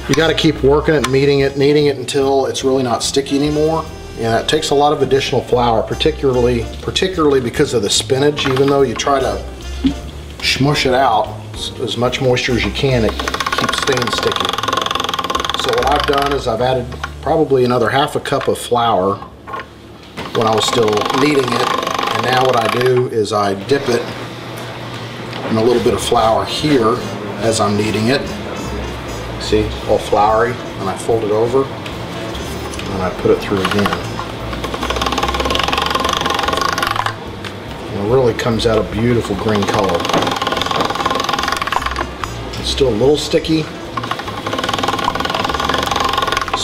You got to keep working it, kneading it until it's really not sticky anymore. And that takes a lot of additional flour, particularly because of the spinach. Even though you try to smush it out as much moisture as you can, it keeps staying sticky. So what I've done is I've added probably another half a cup of flour when I was still kneading it. And now what I do is I dip it in a little bit of flour here as I'm kneading it. See, all floury, and I fold it over and I put it through again. And it really comes out a beautiful green color. It's still a little sticky, so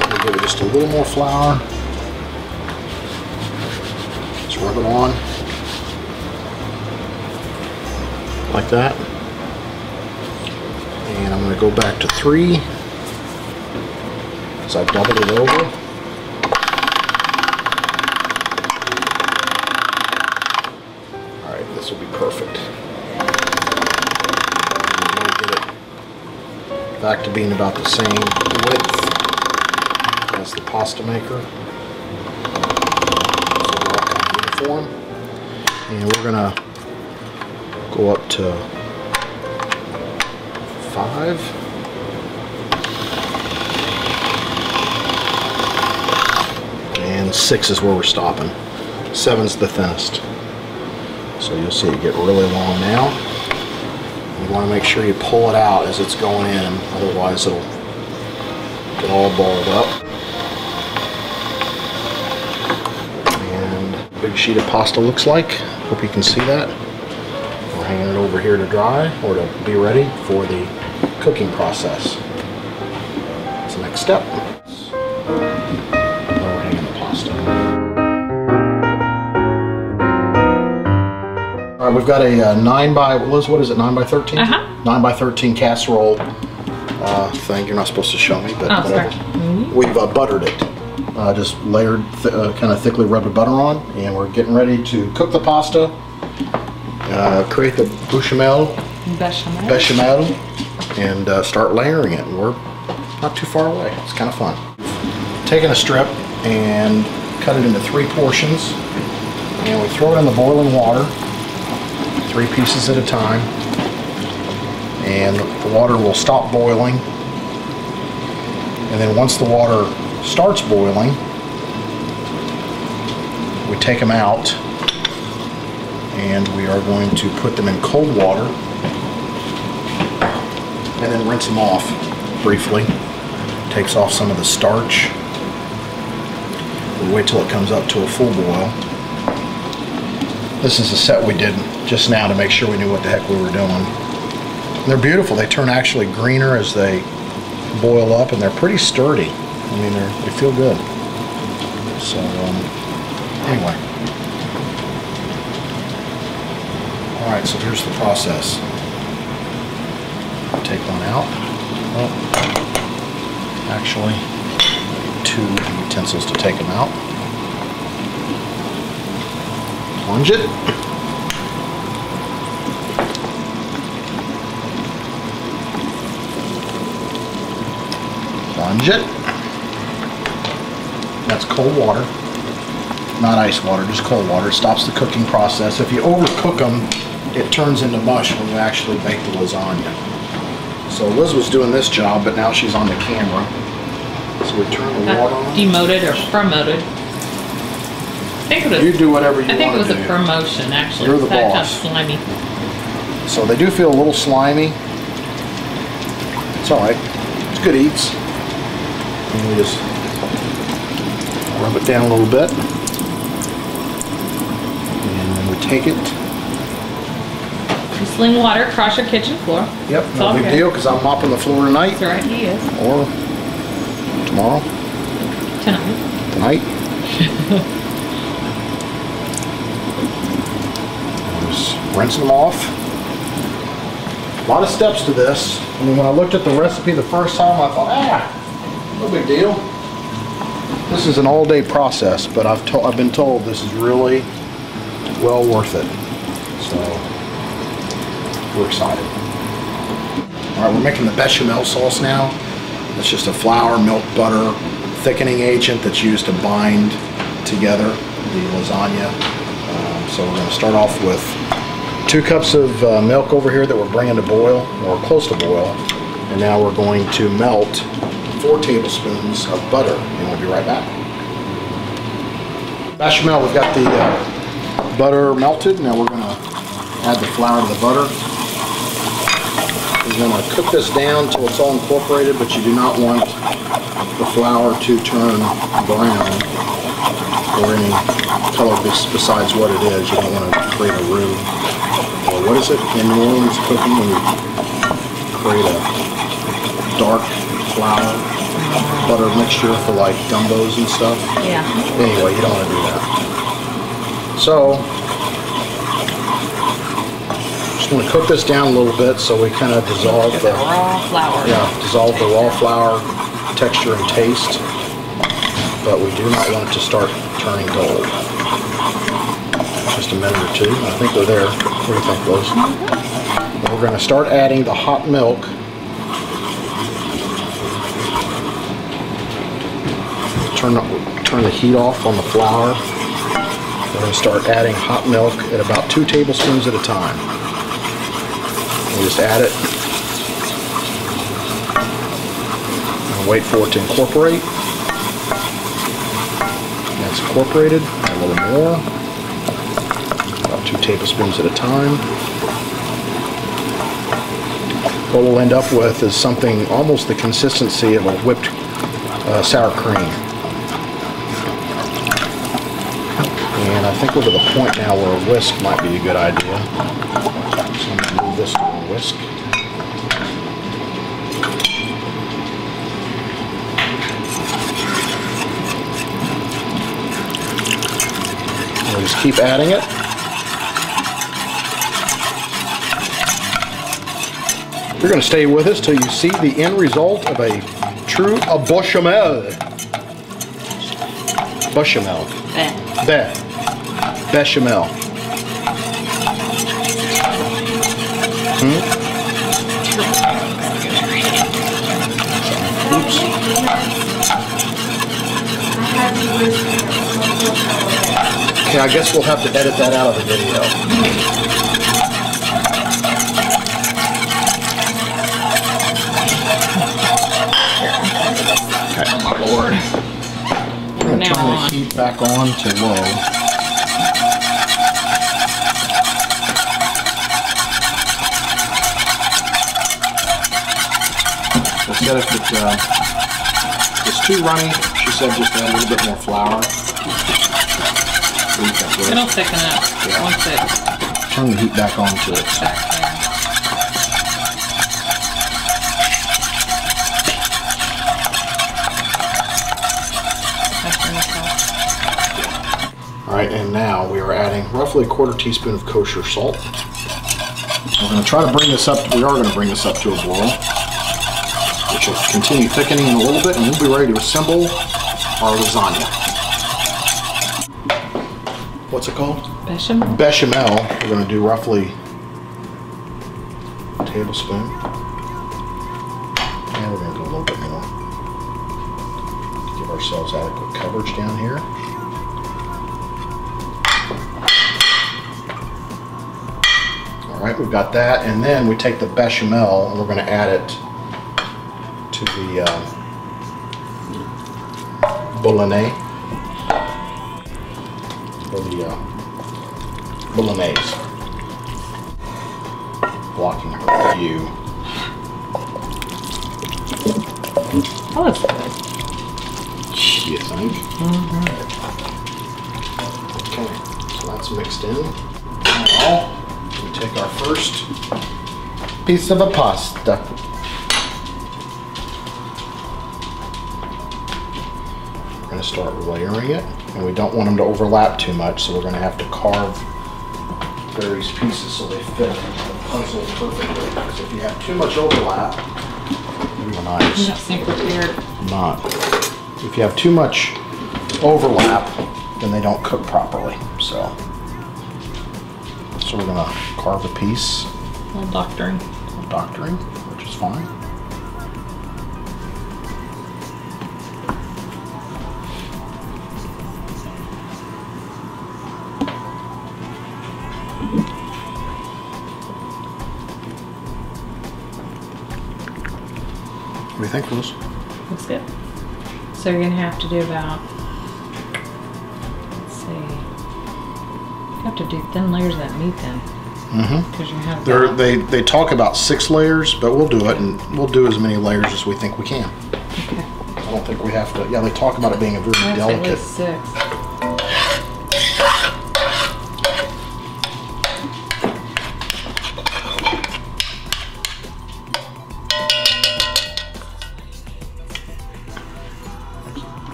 I'm going to give it just a little more flour. Just rub it on like that. And I'm going to go back to 3 as I doubled it over. Alright, this will be perfect. I'm going to get it back to being about the same width as the pasta maker. So they're all kind of uniform. And we're going to go up to 5. And 6 is where we're stopping. 7's the thinnest. So you'll see it get really long now. You want to make sure you pull it out as it's going in, otherwise it'll get all balled up. And a big sheet of pasta looks like. Hope you can see that. We're hanging it over here to dry or to be ready for the cooking process. That's the next step. Now we're hanging the pasta. All right, we've got a 9 by, Liz, what is it, 9 by 13? 9 by 13 casserole thing. You're not supposed to show me, but whatever. We've buttered it. Just layered, kind of thickly rubbed butter on, and we're getting ready to cook the pasta. Create the béchamel, and start layering it. And we're not too far away. It's kind of fun. Taking a strip and cut it into 3 portions, and we throw it in the boiling water, 3 pieces at a time, and the water will stop boiling. And then once the water starts boiling, we take them out. And we are going to put them in cold water and then rinse them off briefly. Takes off some of the starch. We wait till it comes up to a full boil. This is a set we did just now to make sure we knew what the heck we were doing. And they're beautiful. They turn actually greener as they boil up, and they're pretty sturdy. I mean, they feel good. So anyway. Alright, so here's the process. Take one out. Oh, actually, 2 utensils to take them out. Plunge it. Plunge it. That's cold water. Not ice water, just cold water. It stops the cooking process. If you overcook them, it turns into mush when you actually bake the lasagna. So Liz was doing this job, but now she's on the camera. So we turn the water on. Demoted or promoted? I think it was, you do whatever you want to do. I think it was a promotion, actually. You're the boss. Kind of slimy. So they do feel a little slimy. It's alright. It's good eats. And we just rub it down a little bit. And then we take it. You sling water across your kitchen floor. Yep, no big deal, because I'm mopping the floor tonight. That's right, he is. Or tomorrow. Tonight. Just rinse them off. A lot of steps to this. I mean, when I looked at the recipe the first time, I thought, no big deal. This is an all-day process, but I've been told this is really well worth it. So we're excited. All right, we're making the bechamel sauce now. It's just a flour, milk, butter, thickening agent that's used to bind together the lasagna. So we're going to start off with 2 cups of milk over here that we're bringing to boil, or close to boil. And now we're going to melt 4 tablespoons of butter, and we'll be right back. Bechamel, we've got the butter melted. Now we're going to add the flour to the butter. We're going to cook this down until it's all incorporated, but you do not want the flour to turn brown or any color besides what it is. You don't want to create a roux. Or what is it in New Orleans cooking when you create a dark flour butter mixture for like gumbos and stuff? Yeah. Anyway, you don't want to do that. So, just want to cook this down a little bit so we kind of dissolve the raw flour. Yeah, dissolve the raw flour texture and taste. But we do not want it to start turning gold. Just a minute or 2. I think we're there. What do you think, Liz? We're going to start adding the hot milk. Turn the heat off on the flour. We're going to start adding hot milk at about 2 tablespoons at a time. We'll just add it and wait for it to incorporate. That's incorporated. A little more. About 2 tablespoons at a time. What we'll end up with is something almost the consistency of a whipped sour cream. And I think we're to the point now where a whisk might be a good idea. So I'm going to move this to a whisk. We'll just keep adding it. You're going to stay with us till you see the end result of a true béchamel. Béchamel. Béchamel. Oops. Okay, I guess we'll have to edit that out of the video. Okay. Oh my Lord. We're going to turn the heat back on to low. So said if it's too runny, she said just add a little bit more flour. It'll thicken up once it... Turn the heat back on to it. Alright, and now we are adding roughly a 1/4 teaspoon of kosher salt. We're going to try to bring this up, we are going to bring this up to a boil, which will continue thickening in a little bit, and we'll be ready to assemble our lasagna. What's it called? Bechamel. Bechamel. We're going to do roughly a tablespoon. And we're going to do a little bit more. Give ourselves adequate coverage down here. Alright, we've got that. And then we take the bechamel and we're going to add it to the Bolognese. Bolognese. Blocking her view. Oh, that's good. You think? Mm-hmm. Okay, so that's mixed in. Now, we take our first piece of a pasta. We're going to start layering it. And we don't want them to overlap too much, so we're going to have to carve various pieces so they fit the puzzle perfectly. Because if you have too much overlap, nice. You don't seem prepared. Not. If you have too much overlap, then they don't cook properly. So we're going to carve a piece. A little doctoring. Doctoring, which is fine. do you think, Liz? Looks good. So you're gonna have to do about, let's see, you have to do thin layers of that meat then. Mm-hmm. Because you have they talk about 6 layers, but we'll do it, and we'll do as many layers as we think we can. Okay. I don't think we have to. Yeah, they talk about it being a very delicate. At least 6.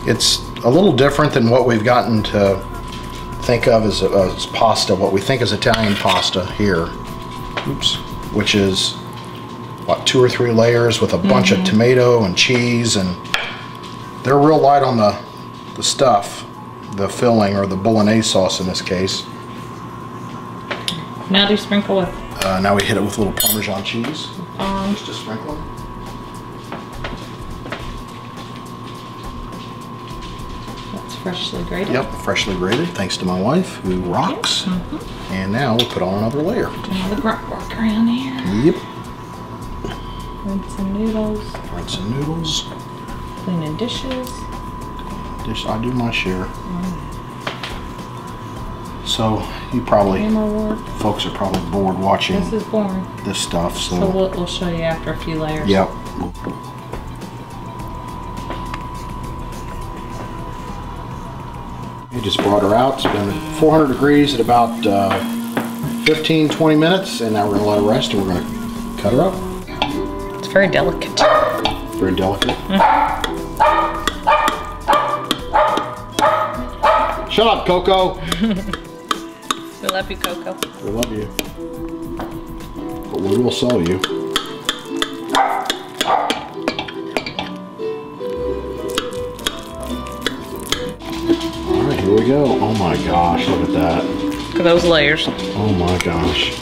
It's a little different than what we've gotten to think of as pasta, what we think is Italian pasta here. Oops. Which is, what, 2 or 3 layers with a bunch of tomato and cheese, and they're real light on the stuff, the filling, or the Bolognese sauce in this case. Now do you sprinkle with? Now we hit it with a little Parmesan cheese. Just a sprinkle. Freshly grated? Yep, freshly grated, thanks to my wife, who rocks. And now we'll put on another layer. Another grunt work around here. Yep. Rinse some noodles. Rinse some noodles. Cleaning dishes. I do my share. So you probably, Camera work. folks are probably bored watching This is boring. this stuff. So we'll show you after a few layers. Yep. We just brought her out. It's been 400 degrees at about 15-20 minutes, and now we're gonna let her rest, and we're gonna cut her up. It's very delicate. Very delicate. Shut up, Coco. We love you, Coco. We love you, but we will sell you. Here we go. Oh my gosh, look at that. Look at those layers. Oh my gosh.